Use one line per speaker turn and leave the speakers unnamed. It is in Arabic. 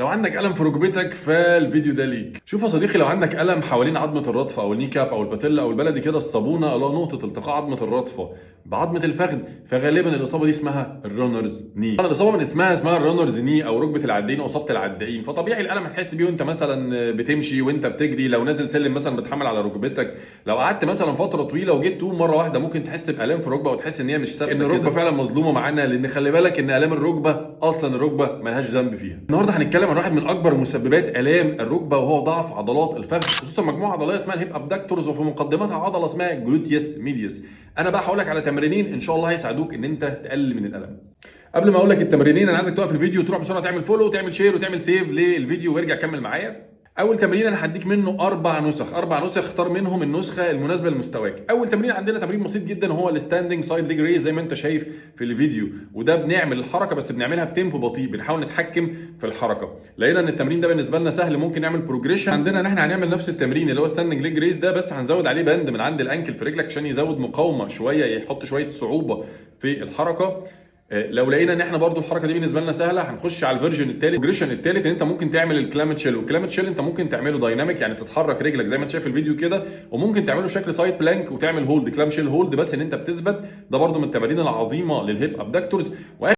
لو عندك ألم في ركبتك فالفيديو ده ليك. شوف يا صديقي، لو عندك ألم حوالين عظمة الرضفة أو الني كاب أو الباتيلا أو البلدي كده الصابونة اللي هو نقطة التقاء عظمة الرضفة بعظمة الفخذ، فغالبا الإصابة دي اسمها الرونرز ني. طبعا الإصابة من اسمها الرونرز ني أو ركبة العدائين أو إصابة العدائين، فطبيعي الألم هتحس بيه وأنت مثلا بتمشي وأنت بتجري، لو نازل سلم مثلا بتحمل على ركبتك، لو قعدت مثلا فترة طويلة وجيت تقوم مرة واحدة ممكن تحس بآلام في الركبة وتحس إن هي مش ثابتة، إن الركبة فعلا مظلومة معانا، لأن خلي بالك إن آلام الركبة أصلا الركبة ملهاش ذنب فيها. النهارده هنتكلم عن واحد من أكبر مسببات آلام الركبة وهو ضعف عضلات الفخذ، خصوصا مجموعة عضلية اسمها الهيب ابدكتورز وفي مقدمتها عضلة اسمها جلوتيوس ميديوس. أنا بقى هقول لك على تمرينين إن شاء الله هيساعدوك إن أنت تقلل من الألم. قبل ما اقول لك التمرينين انا عايزك توقف الفيديو وتروح بسرعه تعمل فولو وتعمل شير وتعمل سيف للفيديو وارجع كمل معايا. اول تمرين انا هديك منه اربع نسخ اختار منهم النسخه المناسبه لمستواك. اول تمرين عندنا تمرين بسيط جدا وهو الستاندنج سايد ليج ريز زي ما انت شايف في الفيديو، وده بنعمل الحركه بس بنعملها بتيمبو بطيء، بنحاول نتحكم في الحركه. لقينا ان التمرين ده بالنسبه لنا سهل، ممكن نعمل بروجريشن. عندنا ان احنا هنعمل نفس التمرين اللي هو ستاندنج ليج ريز ده، بس هنزود عليه بند من عند الانكل في رجلك عشان يزود مقاومه شويه، يحط شويه صعوبه في الحركه. لو لقينا ان احنا برضو الحركه دي بالنسبه لنا سهله هنخش على الفيرجن الثالث. البروجريشن الثالث ان انت ممكن تعمل الكلامت شيل، والكلامت شيل انت ممكن تعمله دايناميك، يعني تتحرك رجلك زي ما انت شايف في الفيديو كده، وممكن تعمله شكل سايد بلانك وتعمل هولد كلام شيل هولد، بس ان انت بتثبت. ده برضو من التمارين العظيمه للهيب ابدكتورز.